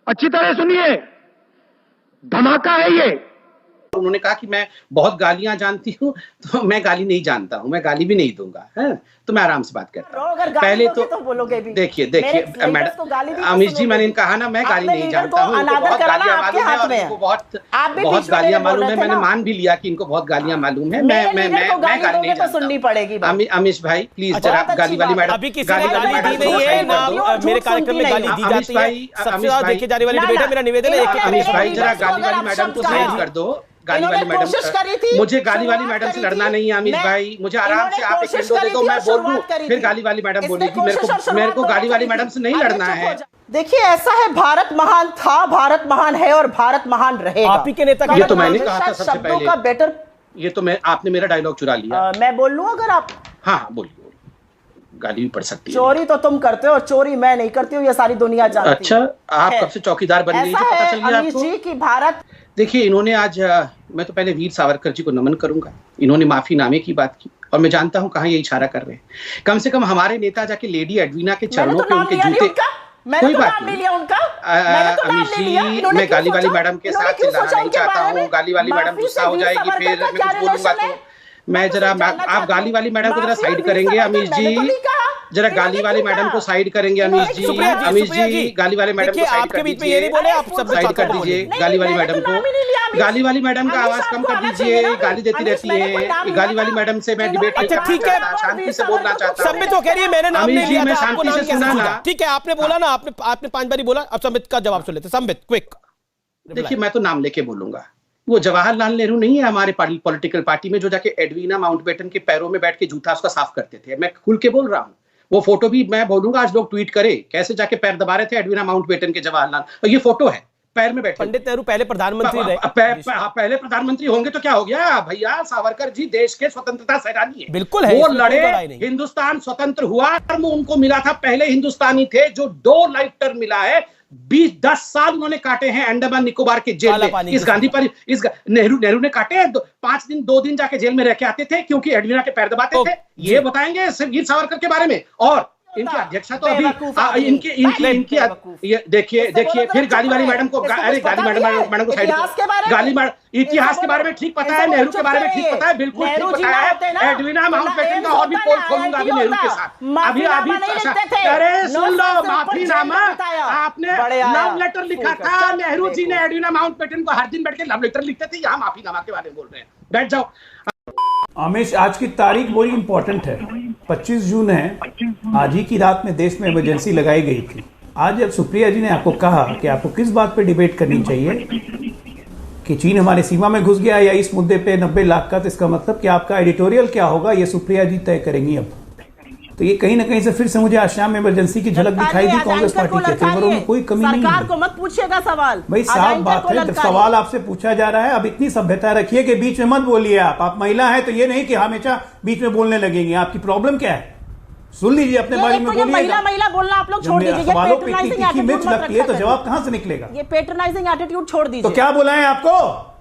अच्छी तरह सुनिए, धमाका है ये। उन्होंने कहा कि मैं बहुत गालियां जानती हूँ, तो मैं गाली नहीं जानता हूँ, मैं गाली भी नहीं दूंगा, है तो मैं आराम से बात करता हूँ। पहले तो देखिए मैडम अमिश जी, मैंने कहा ना मैं गाली नहीं जानता हूँ, इनको बहुत गालियां मालूम है और इनको बहुत गालियां मालूम है। मैंने मान भी लिया कि इनको बहुत गालियां मालूम है। मैं गाली नहीं जानता। अमिश भाई प्लीज जरा गाली वाली मैडम, अभी किसी ने गाली दी नहीं है ना, मेरे कार्यक्रम में गाली दी जाती है। सबसे ज्यादा देखे जाने वाली डिबेट है। मेरा निवेदन है अमिश भाई जरा गाली वाली मैडम को साइड कर दो। गाली वाली मैडम, मुझे गाली वाली मैडम से लड़ना नहीं है अमिश भाई, मुझे आराम से आप एक विंडो दे दो, मैं बोल दूं, फिर गाली वाली मैडम बोलेगी। मेरे को गाली वाली मैडम से नहीं लड़ना है। देखिए ऐसा है, भारत महान था, भारत महान है और भारत महान रहेगा। आप ही के नेता, ये तो मैंने कहा था सबसे पहले। का बेटर, ये तो आपने मेरा डायलॉग चुरा लिया। मैं बोल लूं अगर आप? हाँ बोलिए। गाली भी पड़ सकती है। चोरी तो तुम करते हो, चोरी मैं नहीं करती हूँ, ये सारी दुनिया जानती है। अच्छा, आप कब से चौकीदार बन गई, पता चल गया आपको? जी की भारत, देखिए इन्होंने आज, मैं तो पहले वीर सावरकर जी को नमन करूंगा। इन्होंने माफीनामे की बात की और मैं जानता हूं कहां ये इशारा कर रहे हैं। कम से कम हमारे नेता जाके लेडी एडवीना के चरणों पे उनके जूते, कोई बात नहीं। अमिश जी, मैं गाली वाली मैडम के साथ चिल्लाना नहीं चाहता हूँ। गाली वाली मैडम गुस्सा हो जाएगी, फिर मैं कुछ बोलूंगा तो मैं जरा, आप गाली वाली मैडम को जरा साइड करेंगे अमिश जी, जरा गाली वाली मैडम को साइड करेंगे अमिश जी। अमिश जी गाली वाली मैडम को साइड कर दीजिए, साइड कर दीजिए गाली वाली मैडम को। गाली वाली मैडम का आवाज कम कर दीजिए, गाली देती रहती है। गाली वाली मैडम से मैं डिबेट नहीं करना चाहता, शांति से बोलना चाहता हूं। संबित तो कह रही है मैंने नाम नहीं लिया था, आपको नाम कैसे सुना? ठीक है, आपने बोला ना, आपने 5 बार बोला। अब संबित का जवाब सुन लेते। संबित क्विक। देखिए मैं तो नाम लेके बोलूंगा, वो जवाहरलाल नेहरू नहीं है हमारे पॉलिटिकल पार्टी में जो जाके एडवीना माउंटबेटन के पैरों में बैठ के जूता उसका साफ करते थे। मैं खुल के बोल रहा हूँ, वो फोटो भी मैं बोलूंगा, आज लोग ट्वीट करे कैसे जाके पैर दबा रहे थे एडवीना माउंटबेटन के जवाहरलाल, और ये फोटो है पैर में बैठे। पंडित नेहरू पहले प्रधानमंत्री रहे। पहले प्रधानमंत्री होंगे तो क्या हो गया भैया, सावरकर जी देश के स्वतंत्रता सेनानी है। बिल्कुल है, वो लड़े, हिंदुस्तान स्वतंत्र हुआ, उनको मिला था, पहले हिंदुस्तानी थे जो 2 लाइफ टर्म मिला है। 20-10 साल उन्होंने काटे हैं अंडमान निकोबार के जेल में। इस गांधी पर नेहरू ने काटे हैं। 5 दिन 2 दिन जाके जेल में रह के आते थे क्योंकि एडवीना के पैर दबाते थे। ये बताएंगे वीर सावरकर के बारे में। और इनकी अध्यक्षा तो अभी इनकी ये देखिए फिर गाली वाली मैडम को, अरे गाली मैडम को साइड, गाली इतिहास के बारे में ठीक पता है, नेहरू के बारे में ठीक पता है, बिल्कुल ठीक पता है। एडवीना माउंटबेटन का और भी पोल खोलूंगा अभी नेहरू के साथ। अभी अरे सुन लो, माफीनामा आपने लव लेटर लिखा था, नेहरू जी ने एडवीना माउंटबेटन को हर दिन बैठ के लव लेटर लिखते थे, यहाँ माफीनामा के बारे में बोल रहे हैं। बैठ जाओ। अमिश, आज की तारीख बड़ी इंपॉर्टेंट है, 25 जून है। आज ही की रात में देश में इमरजेंसी लगाई गई थी। आज जब सुप्रिया जी ने आपको कहा कि आपको किस बात पे डिबेट करनी चाहिए, कि चीन हमारे सीमा में घुस गया या इस मुद्दे पे 90 लाख का, तो इसका मतलब कि आपका एडिटोरियल क्या होगा ये सुप्रिया जी तय करेंगी अब। तो ये कहीं ना कहीं से फिर से मुझे आज शाम में इमरजेंसी की झलक दिखाई दी कांग्रेस पार्टी के फेवरों में। कोई कमी नहीं है। सरकार को मत पूछिएगा सवाल, भाई साफ बात है, जब सवाल आपसे पूछा जा रहा है, अब इतनी सभ्यता रखिए कि बीच में मत बोलिए। आप महिला हैं तो ये नहीं कि हमेशा बीच में बोलने लगेंगे। आपकी प्रॉब्लम क्या है, सुन लीजिए, अपने बारे में बोलिए। महिला बोलना आप लोग छोड़ दीजिए। सवालों पे इतनी तीखी मिर्च लगती है तो जवाब कहां से निकलेगा? ये पैट्रोनाइजिंग एटीट्यूड छोड़ दीजिए। तो क्या बुलाएं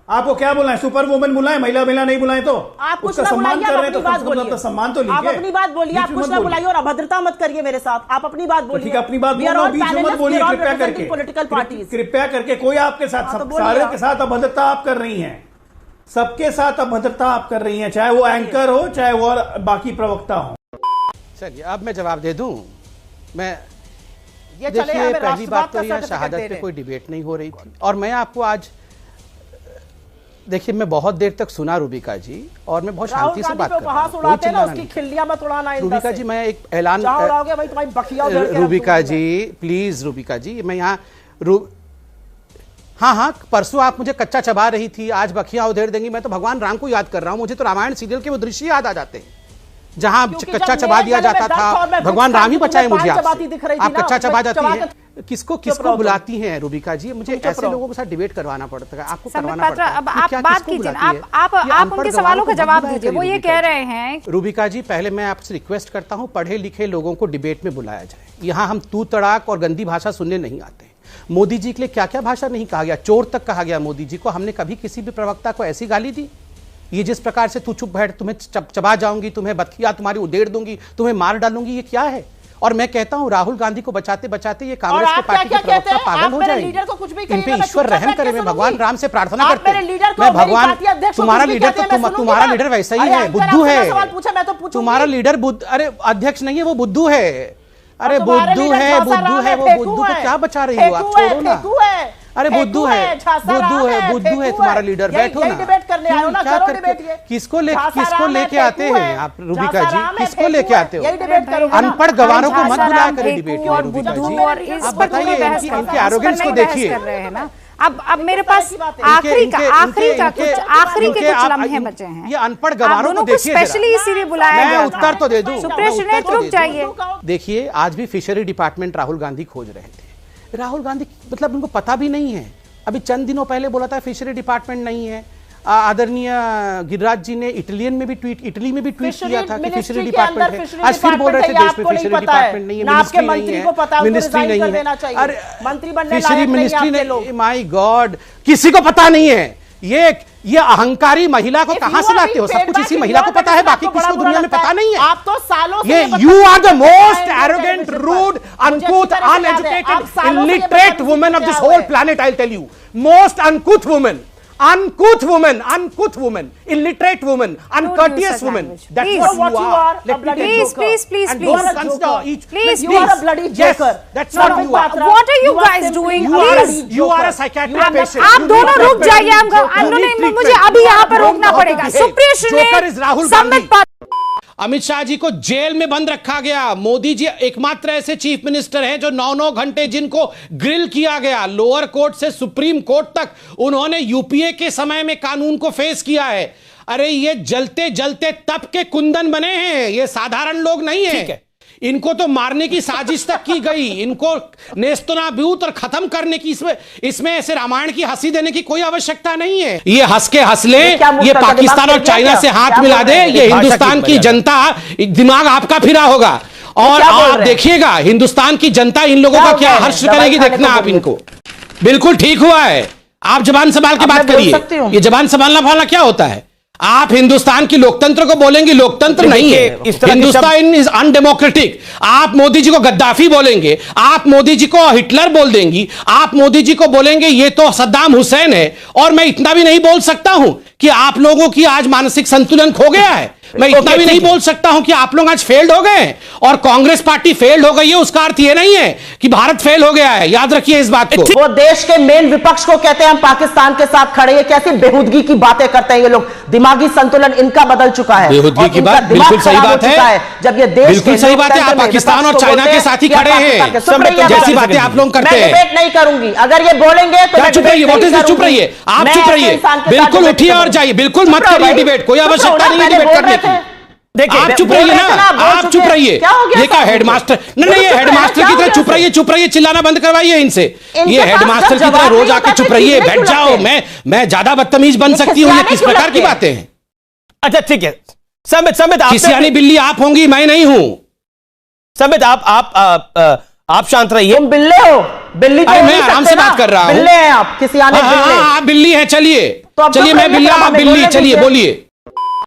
आपको क्या बुलाएं? सुपर वुमन बुलाएं, महिला नहीं बुलाएं तो आप कुछ उसका ना सम्मान बुलाइए, कर रहे हैं तो बात बोलिए। अपना सम्मान तो लीजिए। आप अपनी बात बोलिए, आप कुछ ना बुलाइए और अभद्रता मत करिए मेरे साथ। आप अपनी बात बोलिए। ठीक है, अपनी बात बोलो, बीच में मत बोलिए कृपया करके। पॉलिटिकल पार्टीज कृपया करके, कोई आपके साथ, सारे के साथ अभद्रता आप कर रही हैं, सबके साथ अभद्रता आप कर रही हैं, चाहे वो एंकर हो चाहे वो बाकी प्रवक्ता हो। चलिए अब मैं जवाब दे दूं। मैं ये देखिए, पहली बात तो यह शहादत पे कोई डिबेट नहीं हो रही थी। और मैं आपको आज देखिए, मैं बहुत देर तक सुना रूबिका जी, और मैं बहुत शांति से बात कर रहा हूं। रूबिका जी, मैं एक ऐलान, रूबिका जी प्लीज, रूबिका जी मैं यहाँ हाँ, परसों आप मुझे कच्चा चबा रही थी, आज बखिया उधेड़ देंगी। मैं तो भगवान राम को याद कर रहा हूं। मुझे तो रामायण सीरियल के वो दृश्य याद आ जाते हैं जहां कच्चा चबा दिया जाता था। भगवान राम ही बचाए मुझे आपसे। आप कच्चा चबा जाती है। किसको बुलाती हैं रूबिका जी? मुझे ऐसे लोगों के साथ डिबेट करवाना पड़ता है, आपको करवाना पड़ता है। अब आप बात कीजिए, आप उनके सवालों का जवाब दीजिए। वो ये कह रहे हैं, रूबिका जी पहले मैं आपसे रिक्वेस्ट करता हूं, पढ़े लिखे लोगों को डिबेट में बुलाया जाए। यहां हम तू तड़ाक और गंदी भाषा सुनने नहीं आते। मोदी जी के लिए क्या क्या भाषा नहीं कहा गया, चोर तक कहा गया मोदी जी को। हमने कभी किसी भी प्रवक्ता को ऐसी गाली दी? ये जिस प्रकार से तू चुप बैठ, तुम्हें चबा जाऊंगी, तुम्हें बदखिया तुम्हारी उधेड़ दूंगी, तुम्हें मार डालूंगी, ये क्या है? और मैं कहता हूं राहुल गांधी को बचाते बचाते ये कांग्रेस और के आप पार्टी क्या के प्रवक्ता कहते हैं? पागल आप हो मेरे जाएंगे। लीडर को कुछ भी इन पे कहिएगा, मैं ईश्वर चुपचाप रहम करे। मैं कैसे भगवान सुनूंगी? राम से प्रार्थना आप करते मेरे लीडर को, मैं मेरी भगवान पार्टी अध्यक्ष को तुम्हारा कुछ भी लीडर कहते हैं, मैं तो सुनूंगी तुम्हारा ना? लीडर वैसा ही अरे है, अंकल, बुद्धू आपने है। सवाल पूछा, मैं तो पूछूंगी। तुम्हारा लीडर बुद्ध, अरे अध्यक्ष नहीं है वो, बुद्धू है। अरे तुम्हारे बुद्धू लीडर है, झांसा बुद्धू राम है, वो फेंकू बुद्धू को है। क्या बचा रही हो आप? फेंकू है, छोड़ो ना। फेंकू है। अरे बुद्धू है, झांसा राम बुद्धू है, है, बुद्धू है फेंकू तुम्हारा है। लीडर। यही- बैठो यही ना। डिबेट करने आए हो ना, क्या करो करते- डिबेट ये। किसको झांसा राम है, लेके आते फेंकू हैं है। आप रूबिका झांसा जी? राम है, किसको फेंकू लेके है। आते हो? यही डिबेट करोगे ना? अनपढ़ गवारों को मत बुलाया करें झांसा डिबेट राम, में रूबिका बुद्धू जी। और इस आप पर बताइए बहस इनकी एरोगेंस को देखिए। कर रहे हैं ना। अब मेरे पास आखिरी के कुछ लम्हे बचे हैं। ये अनपढ़ गवारों को देखिए जरा। स्पेशली इसीलिए बुलाया मैं गया उत्तर तो दे दूं। सुप्रिया मैं श्रीनेत उत्तर तो रुक दे जाइए। दूं। देखिए आज भी फिशरी डिपार्टमेंट राहुल गांधी खोज रहे थे। राहुल गांधी मतलब उनको पता भी नहीं है। अभी चंद दिनों पहले बोला था फिशरी डिपार्टमेंट नहीं है। आदरणीय गिरिराज जी ने इटली में भी ट्वीट किया था कि फिशरी डिपार्टमेंट है। आज फिर बोल रहे थे देश में फिशरी डिपार्टमेंट नहीं है, मिनिस्ट्री नहीं है, मिनिस्ट्री नहीं है। अरे मंत्री बनने फिशरी लायक नहीं मिनिस्ट्री आपके ने, लोग। माय गॉड, किसी को पता नहीं है। ये अहंकारी महिला को कहां से लाते हो? सब कुछ इसी महिला को पता है, बाकी किसी को दुनिया में पता नहीं है। आप तो सालों से ये you are the most arrogant, rude, uncouth, uneducated, illiterate women of this whole planet. I tell you, most uncouth women, uncouth woman, illiterate woman, uncourteous woman. That's Please. what you are. Let me tell you. Please, And don't consider each. Please, You are a bloody Yes, joker. that's what you are. What are you guys doing? You are a psychiatric patient. आप दोनों रुक जाइए। मुझे अभी यहाँ पर रोकना पड़ेगा। Supriya Joker is Rahul Shrinate, Sambit Gandhi. Amit Shah ji को जेल में बंद रखा गया। मोदी जी एकमात्र ऐसे चीफ मिनिस्टर हैं जो 9-9 घंटे जिनको ग्रिल किया गया, लोअर कोर्ट से सुप्रीम कोर्ट तक उन्होंने यूपीए के समय में कानून को फेस किया है। अरे ये जलते जलते तप के कुंदन बने हैं, ये साधारण लोग नहीं है। इनको तो मारने की साजिश तक की गई, इनको नेस्तनाबूत और खत्म करने की, इसमें ऐसे रामायण की हंसी देने की कोई आवश्यकता नहीं है। ये हंस के हंस ले, ये पाकिस्तान और चाइना से हाथ मिला दे, ये हिंदुस्तान की जनता, दिमाग आपका फिरा होगा। और आप देखिएगा हिंदुस्तान की जनता इन लोगों का क्या हर्ष करेगी, देखना आप इनको। बिल्कुल ठीक हुआ है, आप जबान संभाल के बात करिए। ये जबान संभालना भालना क्या होता है? आप हिंदुस्तान की लोकतंत्र को बोलेंगे, लोकतंत्र नहीं है, हिंदुस्तान इज अनडेमोक्रेटिक। आप मोदी जी को गद्दाफी बोलेंगे, आप मोदी जी को हिटलर बोल देंगी, आप मोदी जी को बोलेंगे ये तो सद्दाम हुसैन है। और मैं इतना भी नहीं बोल सकता हूं कि आप लोगों की आज मानसिक संतुलन खो गया है। मैं इतना भी नहीं बोल सकता हूं कि आप लोग आज फेल्ड हो गए और कांग्रेस पार्टी फेल्ड हो गई है। उसका अर्थ यह नहीं है कि भारत फेल हो गया है, याद रखिए इस बात को। वो देश के मेन विपक्ष को कहते हैं हम पाकिस्तान के साथ खड़े हैं। कैसी बेहूदगी की बातें करते हैं ये लोग। दिमागी संतुलन इनका बदल चुका है। बेहूदगी की बात बिल्कुल सही बात है, जब ये देश बिल्कुल सही बात है। आप पाकिस्तान और चाइना के साथ ही खड़े हैं, जैसी बातें आप लोग करते हैं। मैं डिबेट नहीं करूंगी, अगर ये बोलेंगे तो चुप रहिए, चुप रहिए, आप चुप रहिए, बिल्कुल उठिए और जाइए, बिल्कुल मत करिए डिबेट, कोई आवश्यकता नहीं है डिबेट करने की। देखिए आप चुप रहिए ना, आप चुप रहिए। ये क्या हेडमास्टर, नहीं ये हेडमास्टर की तरह चुप रहिए, चिल्लाना बंद करवाइए इनसे। ये हेडमास्टर की तरह रोज आके चुप रहिए, बैठ जाओ। मैं ज्यादा बदतमीज बन सकती हूँ, ये किस प्रकार की बातें हैं? अच्छा ठीक है, संबित किसियानी बिल्ली आप होंगी, मैं नहीं हूं। संबित आप शांत रहिए। तुम बिल्ले हो, बिल्ली तो मैं आराम से बात कर रहा हूं। बिल्ले हैं आप, किसियानी बिल्ले। आप बिल्ली हैं, चलिए मैं बिल्ला, आप बिल्ली, चलिए बोलिए।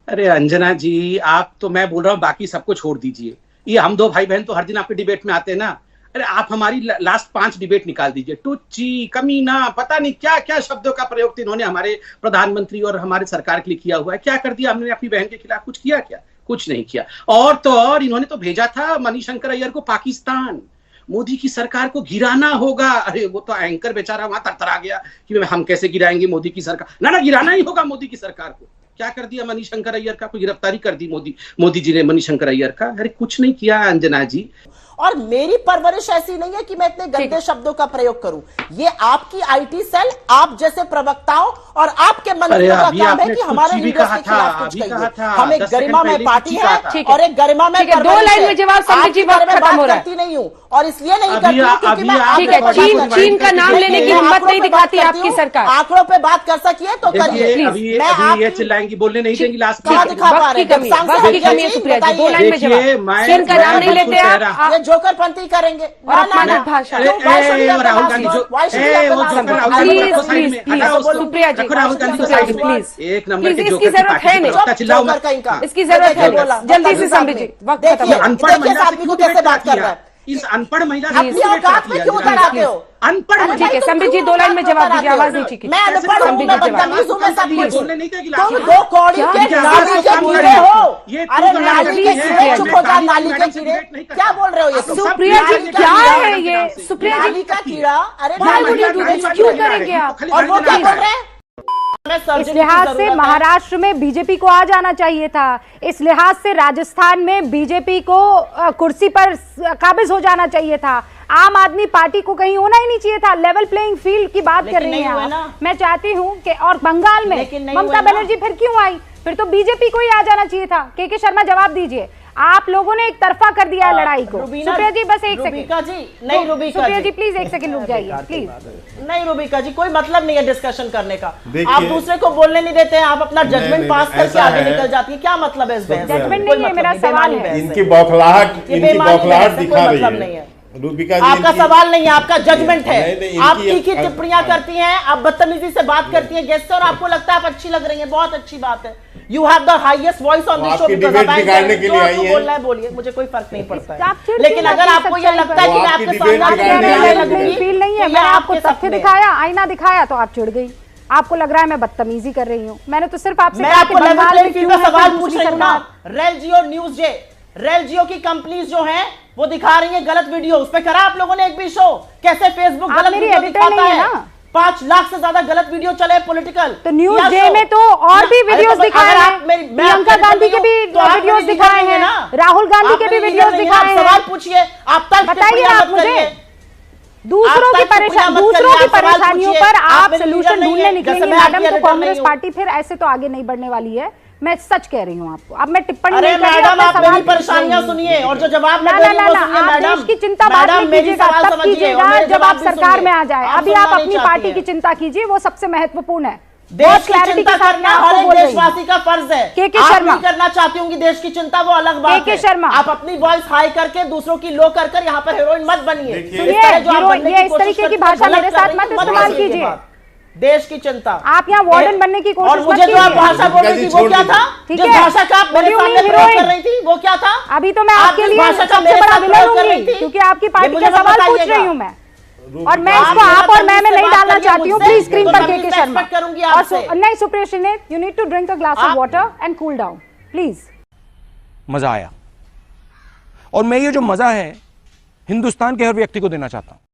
अरे अंजना जी, आप तो, मैं बोल रहा हूं बाकी सबको छोड़ दीजिए। ये हम दो भाई बहन तो हर दिन आपके डिबेट में आते हैं ना। अरे आप हमारी लास्ट 5 डिबेट निकाल दीजिए। टुच्ची, कमीना, पता नहीं क्या क्या शब्दों का प्रयोग इन्होंने हमारे प्रधानमंत्री और हमारे सरकार के लिए किया हुआ है। क्या कर दिया हमने अपनी बहन के खिलाफ? कुछ किया क्या? कुछ नहीं किया। और तो और इन्होंने तो भेजा था मणिशंकर अय्यर को पाकिस्तान, मोदी की सरकार को गिराना होगा। अरे वो तो एंकर बेचारा वहां तरतरा गया कि हम कैसे गिराएंगे मोदी की सरकार। ना गिराना ही होगा मोदी की सरकार को। क्या कर दिया मणिशंकर अय्यर का? कोई गिरफ्तारी कर दी मोदी जी ने मणिशंकर अय्यर का? अरे कुछ नहीं किया अंजना जी। और मेरी परवरिश ऐसी नहीं है कि मैं इतने गंदे शब्दों का प्रयोग करूं। ये आपकी आईटी सेल, आप जैसे प्रवक्ताओं और आपके मंत्रियों का काम है कि हमारे लीडर्स के खिलाफ कुछ कहिए। हम एक गरिमामय पार्टी है और एक गरिमामय 2 लाइन में जवाब संबित जी बात खत्म हो रहा है। करती नहीं हूं और इसलिए नहीं करती हूं क्योंकि मैं चीन का नाम लेने की हिम्मत नहीं दिखाती आपकी सरकार। आंकड़ों पे बात कर सकिए तो करिए। अभी ये चिल्लाएंगी, बोलने नहीं देंगी। लास्ट कहां दिखा पा रहे हैं? सुप्रिया जी 2 लाइन में जवाब। चीन का नाम नहीं लेते आप, ये जोकरपंती करेंगे और अपमानित भाषा। राहुल गांधी सुप्रिया जी प्लीज, एक नंबर के इसकी जरूरत है नहीं, चिल्लाओ, इसकी जरूरत है। जल्दी से संबित जी, वक्त खत्म। देखिए आदमी को कैसे बात कर रहा है। इस अनपढ़ महिला अपनी औकात में क्यों उतर आते हो? अनपढ़ ठीक है, संबित जी 2 लाइन में जवाब दीजिए, आवाज नहीं ठीक है। मैं अनपढ़ हूं, मैं बदतमीज हूं, मैं सब कुछ। बोलने नहीं देगी। तुम 2 कौड़ी के नाली के कीड़े हो। अरे नाली के कीड़े, चुप हो जा, नाली के कीड़े। क्या बोल रहे हो ये? सुप्रिया जी क्या है ये? सुप्रिया जी नाली का कीड़ा, अरे क्यों करेंगे आप? और वो क्या बोल रहे हैं? इस लिहाज से महाराष्ट्र में बीजेपी को आ जाना चाहिए था, इस लिहाज से राजस्थान में बीजेपी को कुर्सी पर काबिज हो जाना चाहिए था, आम आदमी पार्टी को कहीं होना ही नहीं चाहिए था। लेवल प्लेइंग फील्ड की बात कर रही हैं आप। मैं चाहती हूं कि और बंगाल में ममता बनर्जी फिर क्यों आई? फिर तो बीजेपी को ही आ जाना चाहिए था। के शर्मा जवाब दीजिए, आप लोगों ने एक तरफा कर दिया है लड़ाई को। सुप्रिया जी बस एक सेकंड। सुप्रिया जी प्लीज एक सेकंड रुक जाइए प्लीज। नहीं रूबिका जी, कोई मतलब नहीं है डिस्कशन करने का। आप दूसरे को बोलने नहीं देते हैं, आप अपना जजमेंट पास करके आगे निकल जाती है। क्या मतलब है इस बहस? जजमेंट नहीं है, मेरा सवाल है। इनकी बौखलाहट दिखा रही है रूबिका जी। आपका सवाल नहीं है, आपका जजमेंट है। आप तीखी टिप्पणियां करती हैं, आप बदतमीजी से बात करती हैं गेस्ट से, और आपको लगता है आप अच्छी लग रही हैं। बहुत अच्छी बात है। You have the highest voice on this show. बिगाड़ने के लिए आई है। बोलना है बोलिए, मुझे कोई फर्क नहीं पड़ता है। लेकिन अगर आपको ये लगता है कि मैं आपके सामने फील नहीं है, मैंने आपको तथ्य दिखाया, आईना दिखाया तो आप चिढ़ गई। आपको लग रहा है मैं बदतमीजी कर रही हूँ। मैंने तो सिर्फ आपसे सवाल पूछ रही हूँ ना। रेल जियो न्यूज जे, रेल जियो की कंपनीज जो हैं वो दिखा रही है गलत वीडियो। उस पे करा आप लोगों ने एक भी शो? कैसे फेसबुक गलत वीडियो दिखाता है? 5 लाख से ज्यादा गलत वीडियो चले पॉलिटिकल। तो न्यूज डे में तो और भी वीडियोस दिखाए हैं, प्रियंका गांधी के भी वीडियोस दिखाए हैं, राहुल गांधी के भी वीडियोस दिखाए हैं। सवाल पूछिए, आप बताइए आप मुझे। दूसरों की परेशानियों पर आप सोल्यूशन ढूंढने निकलेंगे मैडम, तो कांग्रेस पार्टी फिर ऐसे तो आगे नहीं बढ़ने वाली है। मैं सच कह रही हूँ आपको। अब मैं टिप्पणी नहीं कर रही हूँ, मैडम आप मेरी परेशानियां सुनिए और जो जवाब मैं दे रही हूं वो सुनिए। आप देश की चिंता बाद में कीजिएगा, तब कीजिएगा जब आप सरकार में आ जाए। अभी आप अपनी पार्टी की चिंता कीजिए, वो सबसे महत्वपूर्ण है। देश की चिंता करना हर एक देशवासी का फर्ज है। के शर्मा करना चाहती हूँ देश की चिंता, वो अलग बात है। के शर्मा आप अपनी वॉइस हाई करके दूसरों की लो कर यहाँ पर हीरोइन मत बनिए। ये इस तरीके की भाषा मेरे साथ मत इस्तेमाल कीजिए। देश की चिंता, आप यहाँ वार्डन बनने की कोशिश और मुझे जो आप भाषा बोल रही थी वो क्या था? जिस भाषा का आप मेरे सामने प्रयोग कर रही थी वो क्या था? अभी तो मैं आपके लिए सबसे बड़ा विलन हूँ, क्योंकि आपकी पार्टी का सवाल पूछ रही हूँ मैं, और मैं इसको आप और मैं नहीं डालना चाहती हूँ। प्लीज स्क्रीन पर के शर्मा और नहीं Supriya, you need to drink a glass of water and cool down please. मजा आया, और मैं ये जो मजा है हिंदुस्तान के हर व्यक्ति को देना चाहता हूं।